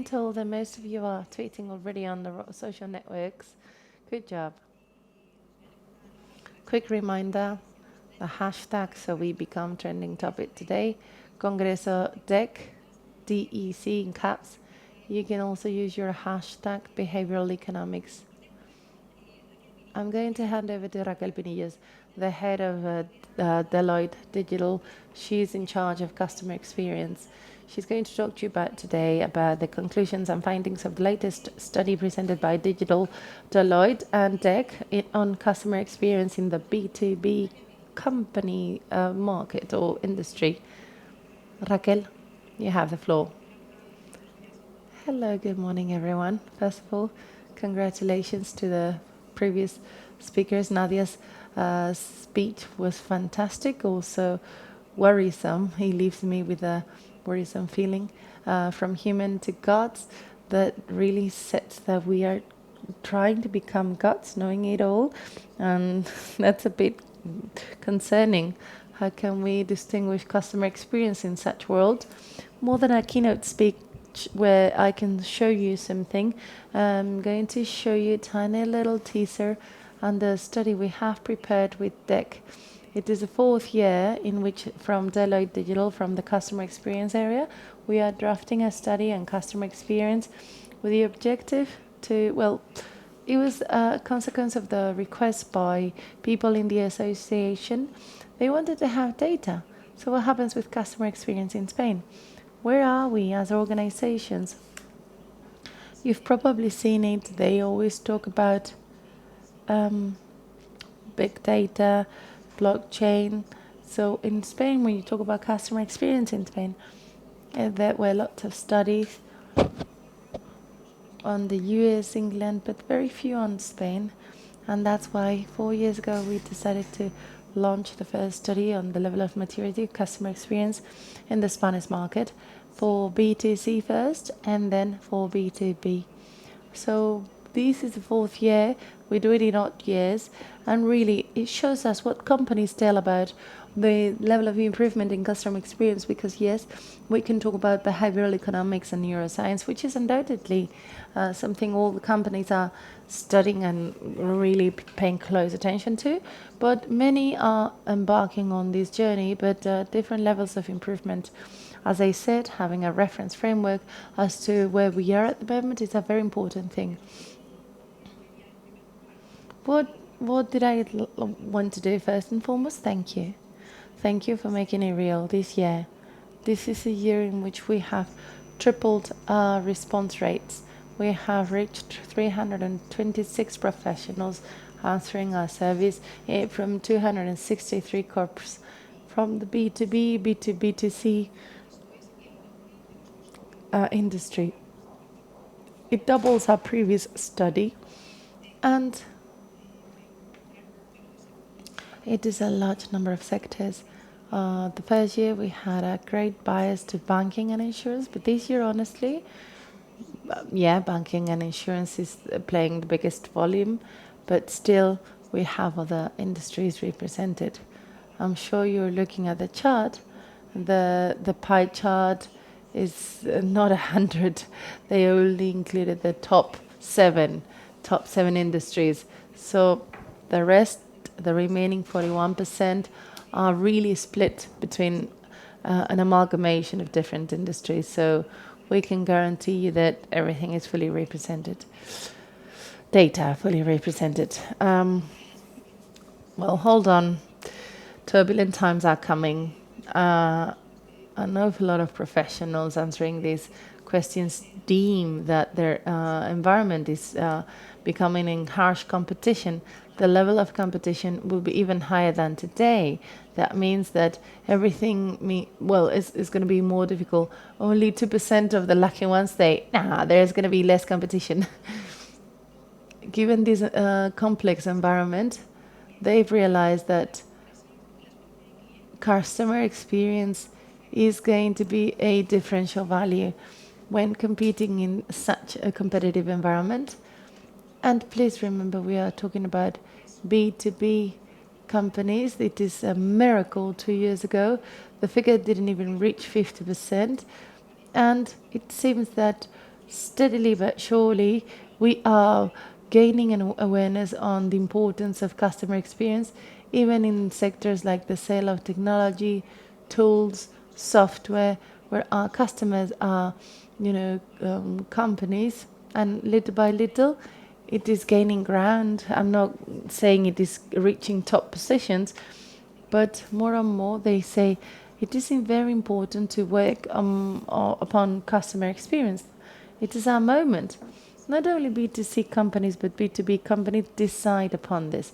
being told that most of you are tweeting already on the social networks. Good job. Quick reminder, the hashtag so we become trending topic today, Congreso DEC, DEC in caps. You can also use your hashtag behavioral economics. I'm going to hand over to Raquel Pinillos, the head of Deloitte Digital. She's in charge of customer experience. She's going to talk to you today about the conclusions and findings of the latest study presented by Digital, Deloitte and DEC on customer experience in the B2B company market or industry. Raquel, you have the floor. Hello, good morning, everyone. First of all, congratulations to the previous speakers. Nadia's speech was fantastic, also worrisome. He leaves me with a worrisome feeling from human to gods that really sets that we are trying to become gods, knowing it all, and that's a bit concerning. How can we distinguish customer experience in such world? More than a keynote speech where I can show you something, I'm going to show you a tiny little teaser on the study we have prepared with DEC. It is the 4th year in which, from Deloitte Digital, from the customer experience area, we are drafting a study on customer experience with the objective to, well, it was a consequence of the request by people in the association. They wanted to have data. So what happens with customer experience in Spain? Where are we as organizations? You've probably seen it. They always talk about big data, blockchain. So in Spain, when you talk about customer experience in Spain, there were lots of studies on the US, England, but very few on Spain. And that's why 4 years ago we decided to launch the first study on the level of maturity of customer experience in the Spanish market for B2C first and then for B2B. So this is the 4th year. We do it in odd years, and really it shows us what companies tell about the level of improvement in customer experience, because yes, we can talk about behavioral economics and neuroscience, which is undoubtedly something all the companies are studying and really paying close attention to, but many are embarking on this journey, but different levels of improvement. As I said, having a reference framework as to where we are at the moment is a very important thing. What did I want to do first and foremost? Thank you. Thank you for making it real this year. This is a year in which we have tripled our response rates. We have reached 326 professionals answering our service from 263 corps, from the B2B, B2B2C industry. It doubles our previous study, and it is a large number of sectors. The first year we had a great bias to banking and insurance, but this year, honestly, banking and insurance is playing the biggest volume, but still we have other industries represented. I'm sure you're looking at the chart. The pie chart is not 100. They only included the top seven industries. So the rest, the remaining 41%, are really split between an amalgamation of different industries. So we can guarantee you that everything is fully represented. Data fully represented. Well, hold on. Turbulent times are coming. An awful lot of professionals answering these questions deem that their environment is becoming in harsh competition. The level of competition will be even higher than today. That means that everything is going to be more difficult. Only 2% of the lucky ones say, there's going to be less competition. Given this complex environment, they've realized that customer experience is going to be a differential value when competing in such a competitive environment. And please remember, we are talking about B2B companies. It is a miracle 2 years ago. The figure didn't even reach 50%. And it seems that steadily but surely, we are gaining an awareness on the importance of customer experience, even in sectors like the sale of technology, tools, software, where our customers are, companies, and little by little, it is gaining ground. I'm not saying it is reaching top positions, but more and more they say it is very important to work upon customer experience. It is our moment. Not only B2C companies, but B2B companies decide upon this.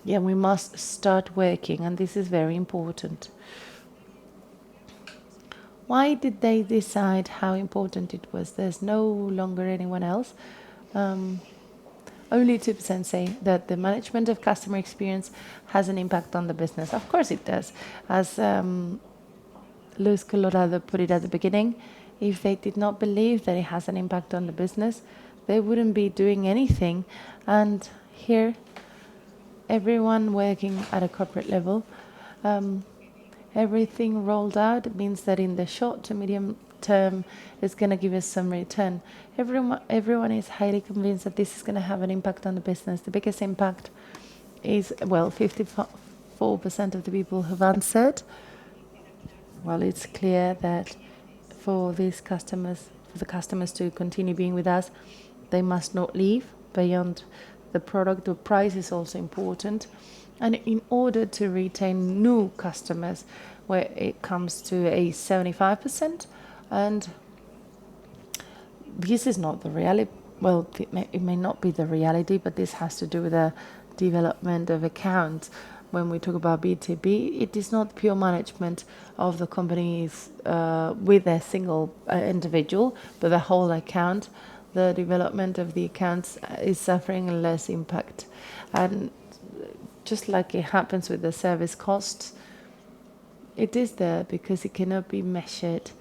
Yeah, we must start working, and this is very important. Why did they decide how important it was? There's no longer anyone else. Only 2% say that the management of customer experience has an impact on the business. Of course it does. As Luis Colorado put it at the beginning, if they did not believe that it has an impact on the business, they wouldn't be doing anything. And here, everyone working at a corporate level, everything rolled out means that in the short to medium term is going to give us some return. Everyone is highly convinced that this is going to have an impact on the business. The biggest impact is, 54% of the people have answered. Well, it's clear that for these customers, for the customers to continue being with us, they must not leave beyond the product. The price is also important. And in order to retain new customers, where it comes to a 75%, and this is not the reality. Well, it may not be the reality, but this has to do with the development of accounts. When we talk about B2B, it is not pure management of the companies with a single individual, but the whole account. The development of the accounts is suffering less impact. And just like it happens with the service costs, it is there because it cannot be measured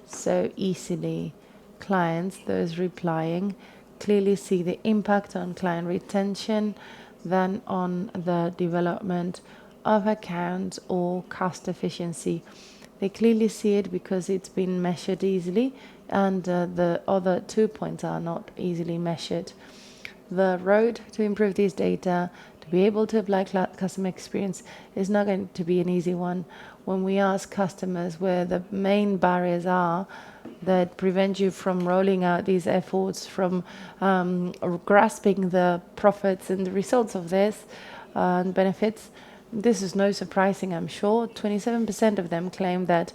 so easily. Clients, those replying, clearly see the impact on client retention than on the development of accounts or cost efficiency. They clearly see it because it's been measured easily, and the other 2 points are not easily measured. The road to improve these data, to be able to apply customer experience, is not going to be an easy one. When we ask customers where the main barriers are that prevent you from rolling out these efforts, from grasping the profits and the results of this and benefits, this is no surprising, I'm sure. 27% of them claim that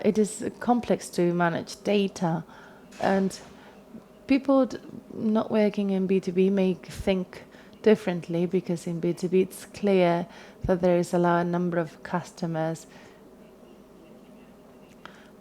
it is complex to manage data, and people not working in B2B may think differently, because in B2B it's clear that there is a large number of customers.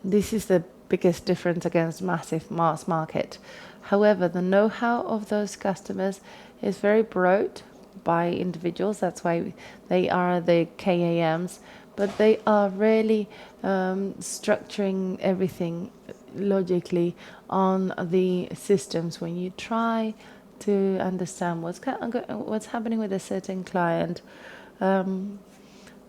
This is the biggest difference against massive mass market. However, the know-how of those customers is very broad by individuals. That's why they are the KAMs, but they are really structuring everything logically on the systems. When you try to understand what's happening with a certain client,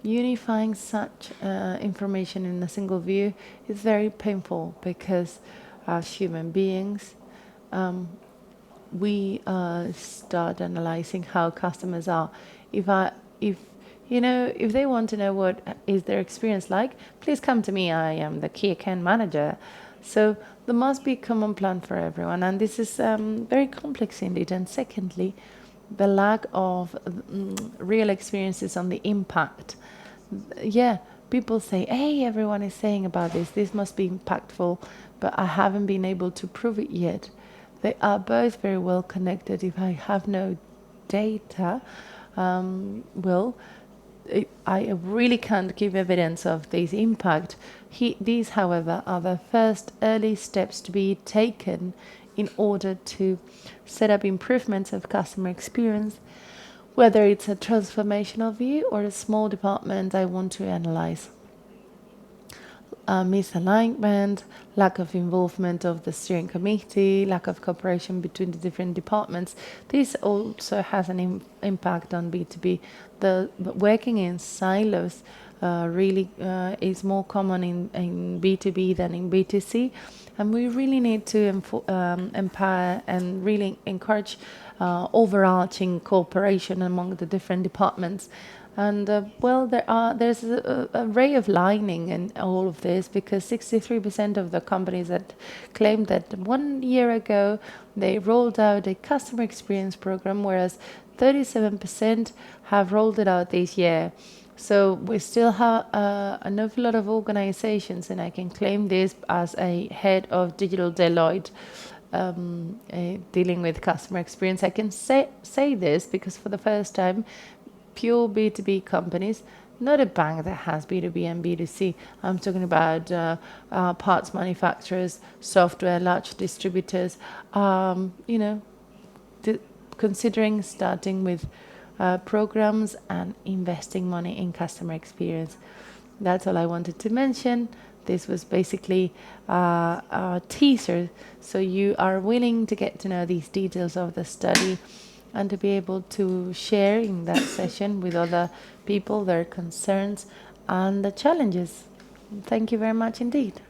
unifying such information in a single view is very painful, because as human beings, we start analyzing how customers are. If they want to know what is their experience like, please come to me. I am the key account manager. So there must be a common plan for everyone, and this is very complex indeed. And secondly, the lack of real experiences on the impact. Yeah, people say, hey, everyone is saying about this. This must be impactful, but I haven't been able to prove it yet. They are both very well connected. If I have no data, I really can't give evidence of this impact. These, however, are the first early steps to be taken in order to set up improvements of customer experience, whether it's a transformational view or a small department I want to analyze. Misalignment, lack of involvement of the steering committee, lack of cooperation between the different departments. This also has an impact on B2B. The working in silos really is more common in B2B than in B2C. And we really need to empower and really encourage overarching cooperation among the different departments. And well, there's a ray of lining in all of this, because 63% of the companies that claimed that 1 year ago they rolled out a customer experience program, whereas 37% have rolled it out this year. So we still have an awful lot of organizations, and I can claim this as a head of digital Deloitte, dealing with customer experience. I can say this because for the first time, pure B2B companies, not a bank that has B2B and B2C. I'm talking about parts manufacturers, software, large distributors, considering starting with programs and investing money in customer experience. That's all I wanted to mention. This was basically a teaser, so you are willing to get to know these details of the study and to be able to share in that session with other people their concerns and the challenges. Thank you very much indeed.